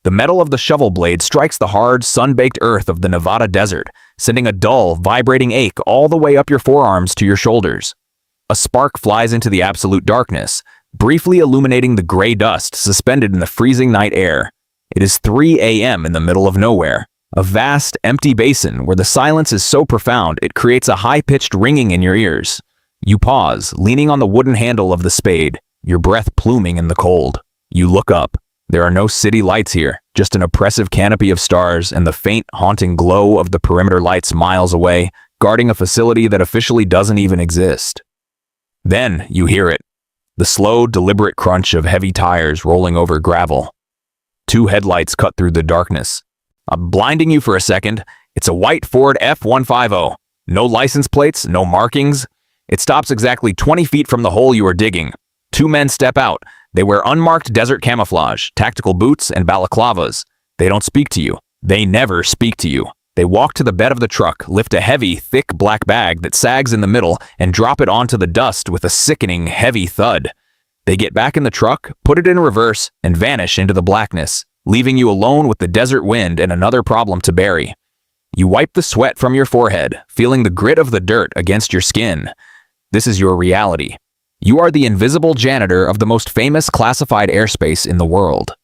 The metal of the shovel blade strikes the hard, sun-baked earth of the Nevada desert, sending a dull, vibrating ache all the way up your forearms to your shoulders. A spark flies into the absolute darkness, briefly illuminating the gray dust suspended in the freezing night air. It is 3 a.m. in the middle of nowhere, a vast, empty basin where the silence is so profound it creates a high-pitched ringing in your ears. You pause, leaning on the wooden handle of the spade, your breath pluming in the cold. You look up. There are no city lights here, just an oppressive canopy of stars and the faint, haunting glow of the perimeter lights miles away, guarding a facility that officially doesn't even exist. Then you hear it. The slow, deliberate crunch of heavy tires rolling over gravel. 2 headlights cut through the darkness. Blinding you for a second, it's a white Ford F-150. No license plates, no markings. It stops exactly 20 feet from the hole you are digging. 2 men step out. They wear unmarked desert camouflage, tactical boots, and balaclavas. They don't speak to you. They never speak to you. They walk to the bed of the truck, lift a heavy, thick black bag that sags in the middle, and drop it onto the dust with a sickening, heavy thud. They get back in the truck, put it in reverse, and vanish into the blackness, leaving you alone with the desert wind and another problem to bury. You wipe the sweat from your forehead, feeling the grit of the dirt against your skin. This is your reality. You are the invisible janitor of the most famous classified airspace in the world.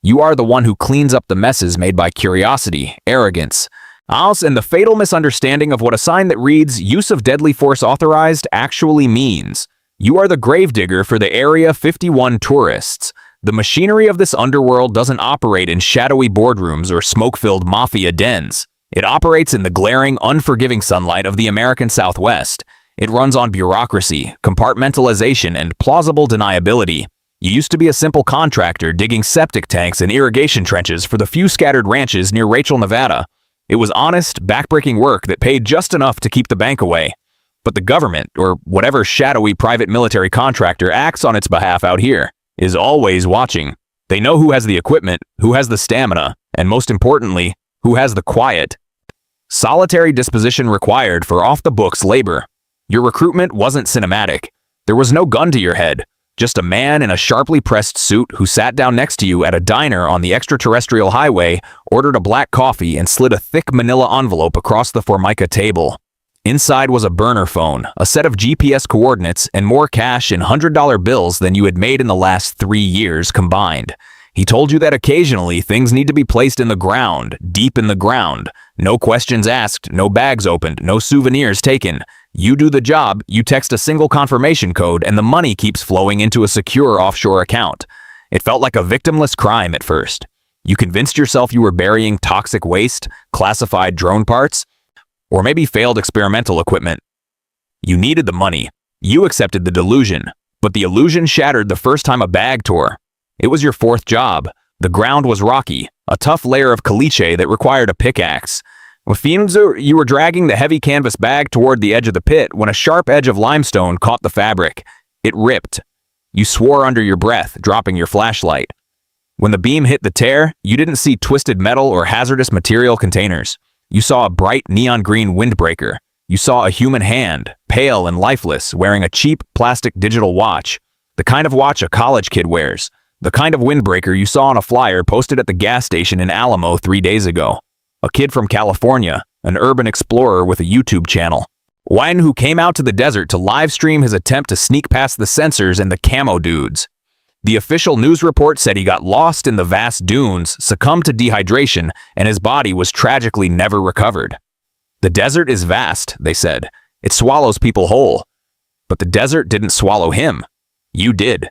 You are the one who cleans up the messes made by curiosity, arrogance, and the fatal misunderstanding of what a sign that reads "Use of Deadly Force Authorized" actually means. You are the gravedigger for the Area 51 tourists. The machinery of this underworld doesn't operate in shadowy boardrooms or smoke-filled mafia dens. It operates in the glaring, unforgiving sunlight of the American Southwest. It runs on bureaucracy, compartmentalization, and plausible deniability. You used to be a simple contractor digging septic tanks and irrigation trenches for the few scattered ranches near Rachel, Nevada. It was honest, backbreaking work that paid just enough to keep the bank away. But the government, or whatever shadowy private military contractor acts on its behalf out here, is always watching. They know who has the equipment, who has the stamina, and most importantly, who has the quiet. Solitary disposition required for off-the-books labor. Your recruitment wasn't cinematic. There was no gun to your head, just a man in a sharply pressed suit who sat down next to you at a diner on the extraterrestrial highway, ordered a black coffee, and slid a thick manila envelope across the Formica table. Inside was a burner phone, a set of GPS coordinates, and more cash in $100 bills than you had made in the last 3 years combined. He told you that occasionally things need to be placed in the ground, deep in the ground. No questions asked, no bags opened, no souvenirs taken. You do the job, you text a single confirmation code, and the money keeps flowing into a secure offshore account. It felt like a victimless crime at first. You convinced yourself you were burying toxic waste, classified drone parts, or maybe failed experimental equipment. You needed the money. You accepted the delusion, but the illusion shattered the first time a bag tore. It was your 4th job. The ground was rocky, a tough layer of caliche that required a pickaxe. You were dragging the heavy canvas bag toward the edge of the pit when a sharp edge of limestone caught the fabric. It ripped. You swore under your breath, dropping your flashlight. When the beam hit the tear, you didn't see twisted metal or hazardous material containers. You saw a bright neon green windbreaker. You saw a human hand, pale and lifeless, wearing a cheap plastic digital watch. The kind of watch a college kid wears. The kind of windbreaker you saw on a flyer posted at the gas station in Alamo 3 days ago. A kid from California, an urban explorer with a YouTube channel. One who came out to the desert to live stream his attempt to sneak past the sensors and the camo dudes. The official news report said he got lost in the vast dunes, succumbed to dehydration, and his body was tragically never recovered. The desert is vast, they said. It swallows people whole. But the desert didn't swallow him. You did.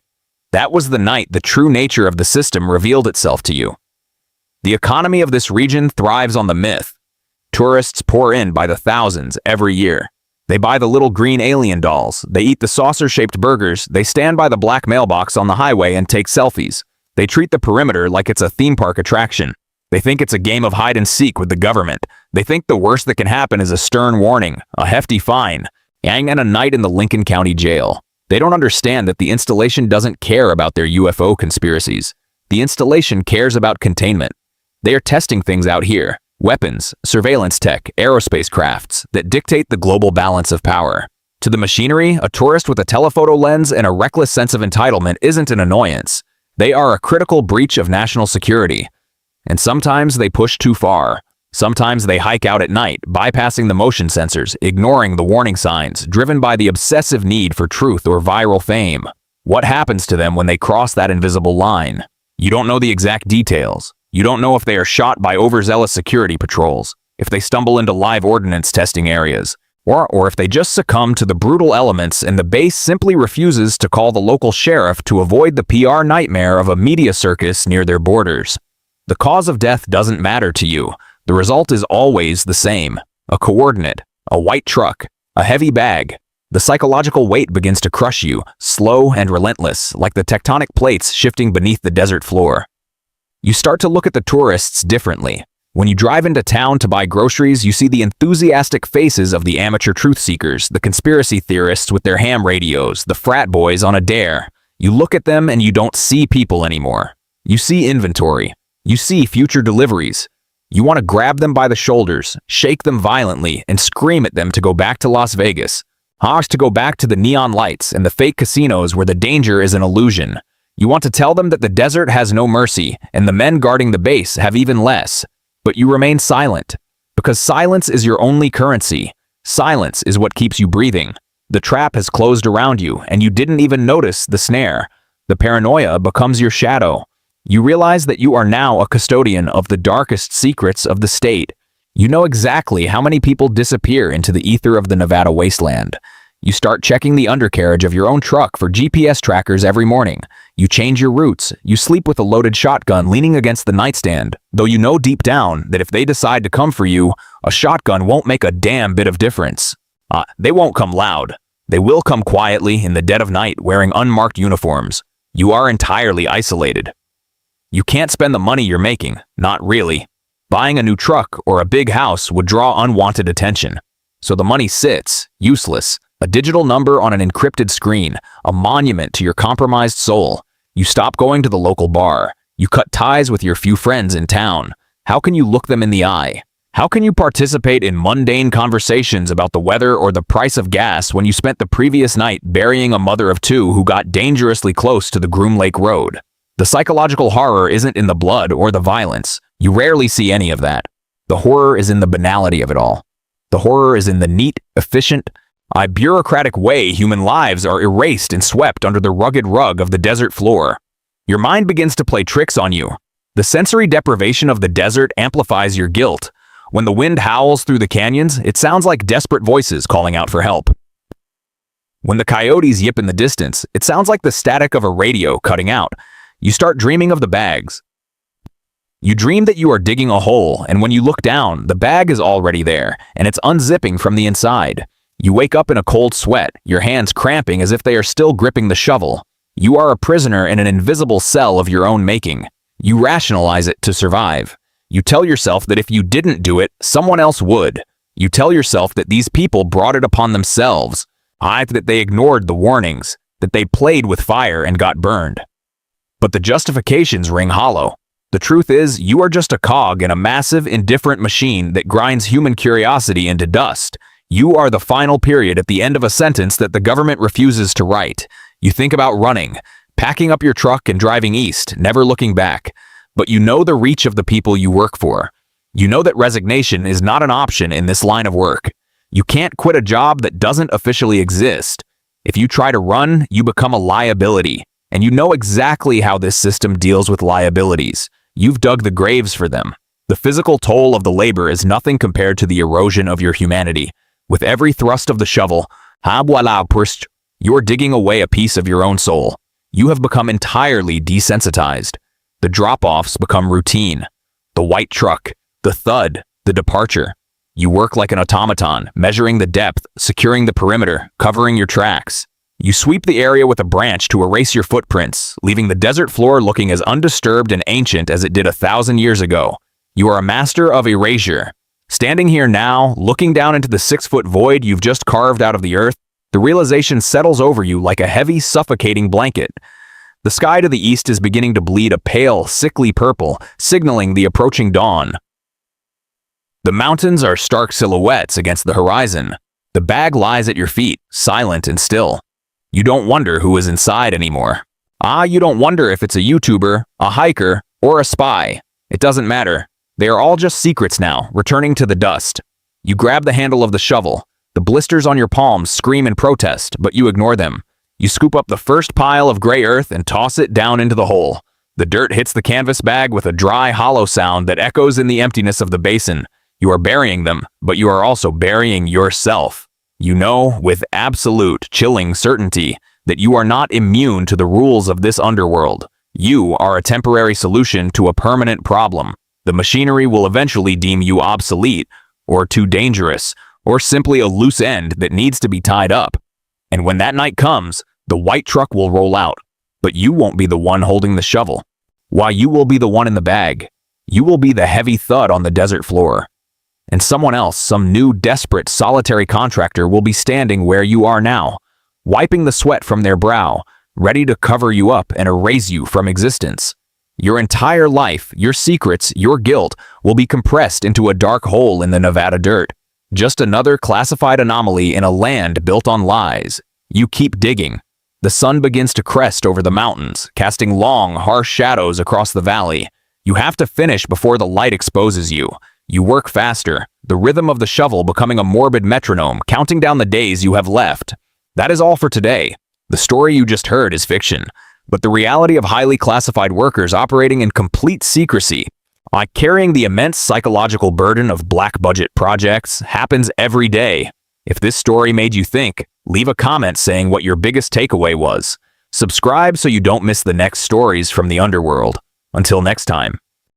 That was the night the true nature of the system revealed itself to you. The economy of this region thrives on the myth. Tourists pour in by the thousands every year. They buy the little green alien dolls, they eat the saucer-shaped burgers, they stand by the black mailbox on the highway and take selfies. They treat the perimeter like it's a theme park attraction. They think it's a game of hide and seek with the government. They think the worst that can happen is a stern warning, a hefty fine, and a night in the Lincoln County Jail. They don't understand that the installation doesn't care about their UFO conspiracies. The installation cares about containment. They are testing things out here, weapons, surveillance tech, aerospace crafts, that dictate the global balance of power. To the machinery, a tourist with a telephoto lens and a reckless sense of entitlement isn't an annoyance. They are a critical breach of national security. And sometimes they push too far. Sometimes they hike out at night, bypassing the motion sensors, ignoring the warning signs, driven by the obsessive need for truth or viral fame. What happens to them when they cross that invisible line? You don't know the exact details. You don't know if they are shot by overzealous security patrols, if they stumble into live ordnance testing areas, or if they just succumb to the brutal elements and the base simply refuses to call the local sheriff to avoid the PR nightmare of a media circus near their borders. The cause of death doesn't matter to you. The result is always the same: a coordinate, a white truck, a heavy bag. The psychological weight begins to crush you, slow and relentless, like the tectonic plates shifting beneath the desert floor. You start to look at the tourists differently. When you drive into town to buy groceries, you see the enthusiastic faces of the amateur truth seekers, the conspiracy theorists with their ham radios, the frat boys on a dare. You look at them and you don't see people anymore. You see inventory. You see future deliveries. You want to grab them by the shoulders, shake them violently, and scream at them to go back to Las Vegas. To go back to the neon lights and the fake casinos where the danger is an illusion. You want to tell them that the desert has no mercy, and the men guarding the base have even less. But you remain silent, because silence is your only currency. Silence is what keeps you breathing. The trap has closed around you, and you didn't even notice the snare. The paranoia becomes your shadow. You realize that you are now a custodian of the darkest secrets of the state. You know exactly how many people disappear into the ether of the Nevada wasteland. You start checking the undercarriage of your own truck for GPS trackers every morning. You change your routes. You sleep with a loaded shotgun leaning against the nightstand, though you know deep down that if they decide to come for you, a shotgun won't make a damn bit of difference. They won't come loud. They will come quietly in the dead of night wearing unmarked uniforms. You are entirely isolated. You can't spend the money you're making, not really. Buying a new truck or a big house would draw unwanted attention. So the money sits, useless, a digital number on an encrypted screen, a monument to your compromised soul. You stop going to the local bar. You cut ties with your few friends in town. How can you look them in the eye? How can you participate in mundane conversations about the weather or the price of gas when you spent the previous night burying a mother of two who got dangerously close to the Groom Lake Road? The psychological horror isn't in the blood or the violence. You rarely see any of that. The horror is in the banality of it all. The horror is in the neat, efficient, bureaucratic way human lives are erased and swept under the rugged rug of the desert floor. Your mind begins to play tricks on you. The sensory deprivation of the desert amplifies your guilt. When the wind howls through the canyons, it sounds like desperate voices calling out for help. When the coyotes yip in the distance, it sounds like the static of a radio cutting out. You start dreaming of the bags. You dream that you are digging a hole, and when you look down, the bag is already there, and it's unzipping from the inside. You wake up in a cold sweat, your hands cramping as if they are still gripping the shovel. You are a prisoner in an invisible cell of your own making. You rationalize it to survive. You tell yourself that if you didn't do it, someone else would. You tell yourself that these people brought it upon themselves. That they ignored the warnings, that they played with fire and got burned. But the justifications ring hollow. The truth is, you are just a cog in a massive, indifferent machine that grinds human curiosity into dust. You are the final period at the end of a sentence that the government refuses to write. You think about running, packing up your truck and driving east, never looking back. But you know the reach of the people you work for. You know that resignation is not an option in this line of work. You can't quit a job that doesn't officially exist. If you try to run, you become a liability. And you know exactly how this system deals with liabilities. You've dug the graves for them. The physical toll of the labor is nothing compared to the erosion of your humanity. With every thrust of the shovel, you're digging away a piece of your own soul. You have become entirely desensitized. The drop-offs become routine. The white truck, the thud, the departure. You work like an automaton, measuring the depth, securing the perimeter, covering your tracks. You sweep the area with a branch to erase your footprints, leaving the desert floor looking as undisturbed and ancient as it did 1,000 years ago. You are a master of erasure. Standing here now, looking down into the 6-foot void you've just carved out of the earth, the realization settles over you like a heavy, suffocating blanket. The sky to the east is beginning to bleed a pale, sickly purple, signaling the approaching dawn. The mountains are stark silhouettes against the horizon. The bag lies at your feet, silent and still. You don't wonder who is inside anymore. You don't wonder if it's a YouTuber, a hiker, or a spy. It doesn't matter. They are all just secrets now, returning to the dust. You grab the handle of the shovel. The blisters on your palms scream in protest, but you ignore them. You scoop up the first pile of gray earth and toss it down into the hole. The dirt hits the canvas bag with a dry, hollow sound that echoes in the emptiness of the basin. You are burying them, but you are also burying yourself. You know, with absolute, chilling certainty, that you are not immune to the rules of this underworld. You are a temporary solution to a permanent problem. The machinery will eventually deem you obsolete, or too dangerous, or simply a loose end that needs to be tied up. And when that night comes, the white truck will roll out, but you won't be the one holding the shovel. While you will be the one in the bag, you will be the heavy thud on the desert floor. And someone else, some new, desperate, solitary contractor will be standing where you are now, wiping the sweat from their brow, ready to cover you up and erase you from existence. Your entire life, your secrets, your guilt will be compressed into a dark hole in the Nevada dirt. Just another classified anomaly in a land built on lies. You keep digging. The sun begins to crest over the mountains, casting long, harsh shadows across the valley. You have to finish before the light exposes you. You work faster, the rhythm of the shovel becoming a morbid metronome, counting down the days you have left. That is all for today. The story you just heard is fiction, but the reality of highly classified workers operating in complete secrecy, like carrying the immense psychological burden of black-budget projects, happens every day. If this story made you think, leave a comment saying what your biggest takeaway was. Subscribe so you don't miss the next stories from the underworld. Until next time.